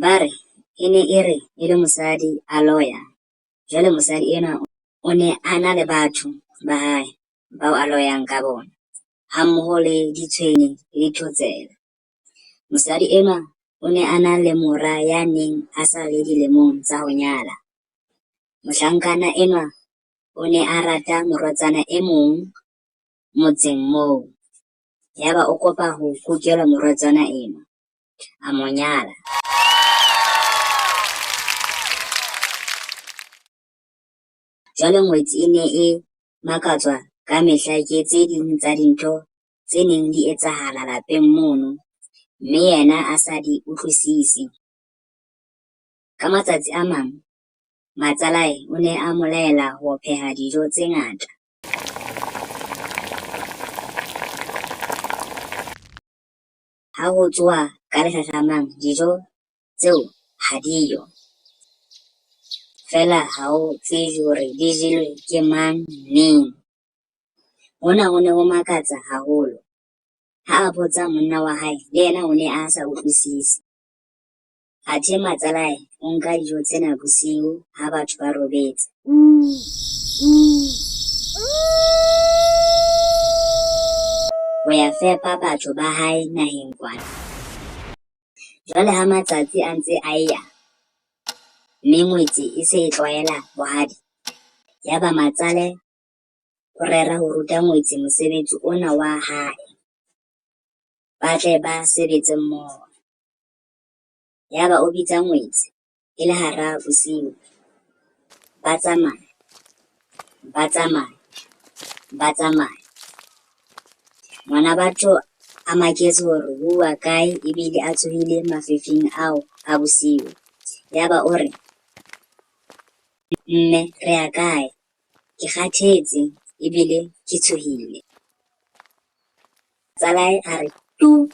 Ba re e ne e re e le mosadi a loya. Jwale mosadi enwa o ne a na le batho ba hae bao a loyang ka bona, ha mmoho le ditshwene le dithotsela. Mosadi enwa o ne a na le mora ya neng a sa le dilemong tsa ho nyala. Mohlankana enwa o ne a rata morwetsana e mong motseng moo. Yaba o kopa ho kukelwa morwetsana enwa, a mo nyala. Jwale ngwetsi e ne e makatswa ka mehla ke tse ding tsa dintho tse neng di etsahala lapeng mono, mme yena a sa di utlwisisi. Ka matsatsi a mang, matsalae o ne a mo laela ho pheha dijo tse ngata. Ha ho tsoha ka lehlahlamang, dijo tseo ha diyo. Feela ha o tsejwe hore di jelwe ke mang neng. Hona ho ne ho makatsa haholo. Ha a botsa monna wa hae, le yena o ne a sa utlwisisi. Athe matsalae o nka dijo tsena bosiu ha batho ba robetse. Ho ya fepa batho ba hae naheng kwana. Jwale ha matsatsi a ntse a ya, mme ngwetsi e se e tlwaela bohadi, yaba matsale o rera ho ruta ngwetsi mosebetsi ona wa hae, ba tle ba sebetse mmoho. Yaba o bitsa ngwetsi e le hara bosiu, ba tsamaya, ba tsamaya, ba tsamaya. Ngwana batho a maketse hore o uwa kae ebile a tshohile mafefing ao a bosiu. Yaba o re, mme re ya kae? Ke kgathetse ebile ke tshohile. Matsalae a re tu!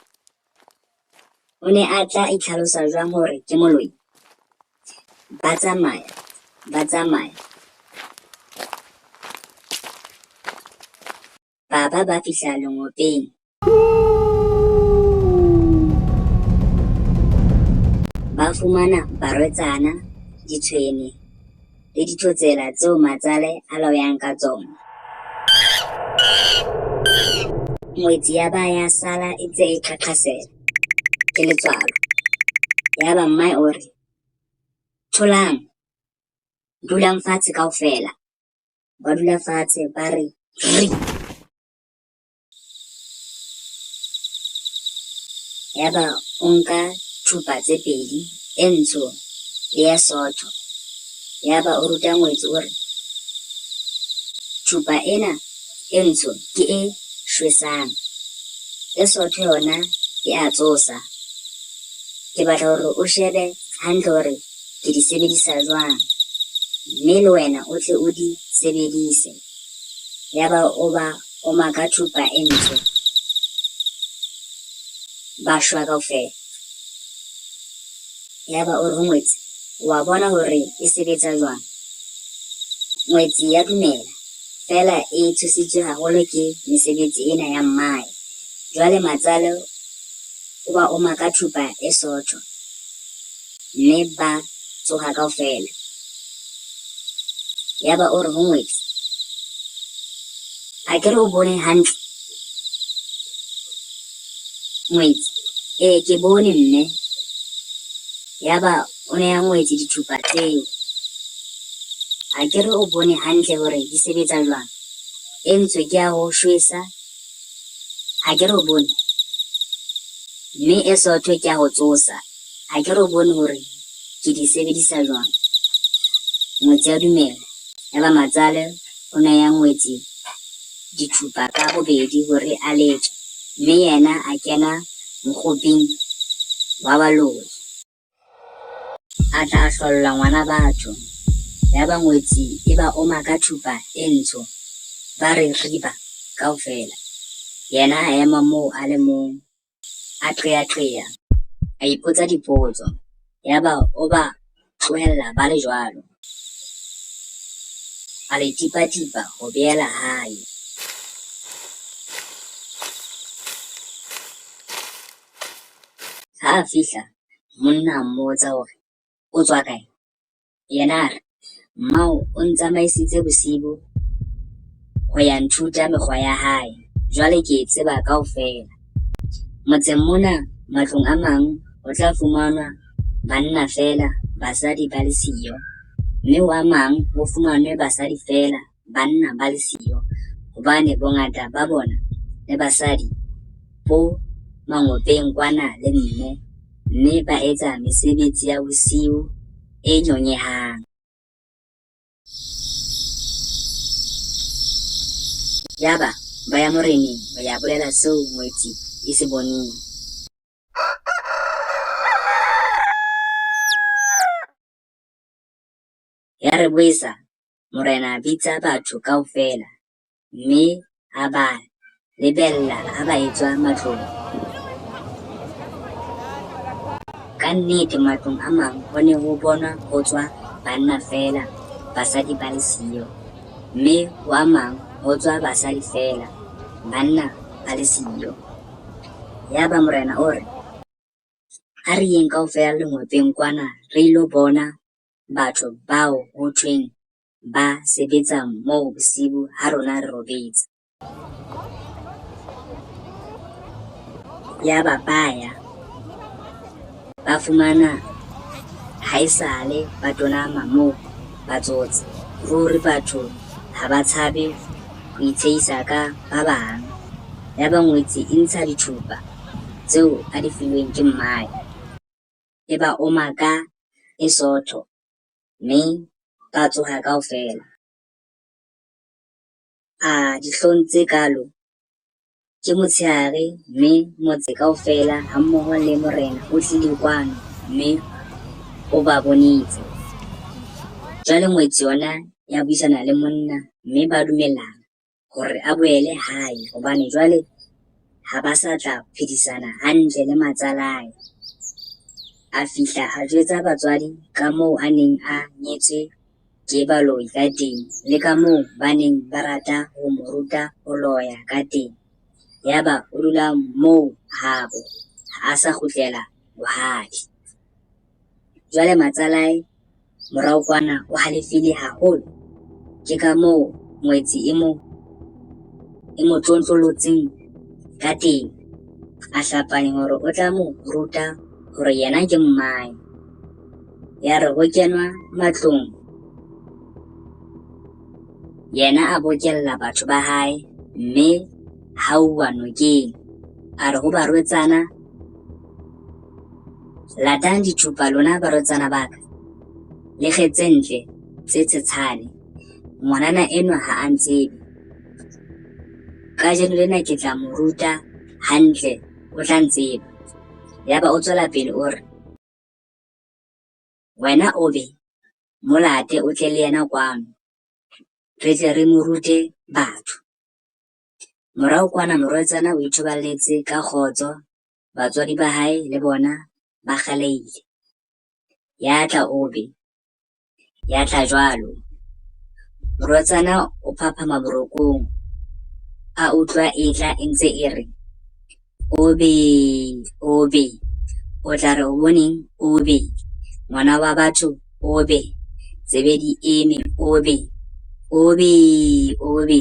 O ne a tla itlhalosa jwang hore ke moloi? Ba tsamaya, ba tsamaya. Baba ba fihla lengopeng. Ba fumana barwetsana, ditshwene le dithotsela tseo matsale a loyang ka tsona. Ngwetsi ya ba ya sala e ntse e qaqasela ke letswalo. Yaba mmae o re, tholang, dulang fatshe kaofela. Ba dula fatshe ba re re. Yaba o nka thupa tse pedi, e ntsho le ya sotho. Yaba o ruta ngwetsi o re, thupa ena e ntsho ke e shwesang, e sotho yona e a tsosa. Ke batla hore o shebe hantle hore ke di sebedisa jwang, mme le wena o tle o di sebedise. Yaba o maka thupa e ntsho, ba shwa kaofela. Yaba o re ho ngwetsi, wa bona hore e sebetsa jwang? Ngwetsi ya dumela, feela e tshositswe haholo ke mesebetsi ena ya mmae. Jwale matsale o maka thupa e sotho, mme ba tsoha kaofela. Yaba o re ho ngwetsi, a ke re o bone hantle? Ngwetsi, ee ke bone mme. Yaba o neha ngwetsi dithupa tseo. A ke re o bone hantle hore di sebetsa jwang? E ntsho ke ya ho shwesa, a ke re o bone? Mme e sotho ke ya ho tsosa, a ke re o bone hore ke di sebedisa jwang? Ngwetsi ya dumela. Yaba matsale o neha ngwetsi dithupa ka bobedi hore a letswe, mme yena a kena mokgoping wa baloi. A tla a hlolla ngwana batho. Yaba ngwetsi e ba o maka thupa e ntsho, ba re riba kaofela. Yena a ema moo a le mong, a qeaqea, a ipotsa dipotso. Yaba o ba tlohella ba le jwalo, a le tipa-tipa ho beela hae. Ha a fihla, monna a mmotsa hore o tswa kae. Yena a re mmao o ntsamaisitse bosibu ho ya nthuta mekgwa ya hae, jwale ke e tseba kaofela. Motseng mona matlong a mang ho tla fumanwa banna fela, basadi ba le siyo, mme ho a mang ho fumanwe basadi fela, banna ba le siyo, hobane bongata ba bona le basadi bo mangopeng kwana le mme, mme ba etsa mesebetsi ya bosiu e nyonyehang. Yaba ba ya moreneng ho ya bolela seo ngwetsi e se boneng. Ya re boesa morena a bitsa batho kaofela, mme a ba lebella ha ba etswa matlong. Ka nnete matlong a mang ho ne ho bonwa ho tswa banna fela, basadi ba le siyo, mme ho a mang ho tswa basadi fela, banna ba le siyo. Yaba morena o re ha re yeng kaofela lengwepeng kwana re ilo bona batho bao ho thweng ba sebetsa moo bosibu ha rona re robetse. Yaba ba ya ba fumana haesale ba tonama moo ba tsotse, ruri batho ha ba tshabe ho itshehisa ka ba bang. Yaba ngwetsi e ntsha dithupa tseo a di filweng ke mmae, e ba oma ka e sotho, mme ba tsoha kaofela. Dihlong tse kalo ke motshehare, mme motse kaofela ha mmoho le morena o tlile kwano, mme o ba bonetse. Jwale ngwetsi yona ya buisana le monna, mme ba dumellana hore a boele hae, hobane jwale ha ba sa tla phedisana hantle le matsalae. A fihla a jwetsa batswadi ka moo a neng a nyetswe ke baloi ka teng, le ka moo ba neng ba rata ho mo ruta ho loya ka teng. Yaba o dula moo habo, ha a sa kgutlela bohadi. Jwale matsalae morao kwana o halefile haholo, ke ka moo ngwetsi e mo tlontlolotseng ka teng, a hlapanya hore o tla mo ruta hore yena ke mmae. Ya re ho kenwa matlong, yena a bokella batho ba hae, mme ha uwa nokeng, a re ho barwetsana, latang dithupa lona barwetsana ba ka, le kgetse ntle tse tshetshane, ngwanana enwa ha a ntsebe. Kajeno lena ke tla mo ruta hantle, o tla ntseba. Yaba o tswela pele o re wena o be molate o tle le yena kwano, re tle re mo rute batho. Morao kwana morwetsana o ithoballetse ka kgotso, batswadi ba hae le bona ba kgaleile. Ya tla o be, ya tla jwalo. Morwetsana o phaphama borokong, a utlwa e tla e ntse e re o be, o be, o tla re o boneng, o be, ngwana wa batho, o be, tsebe di eme, o be, o be, o be.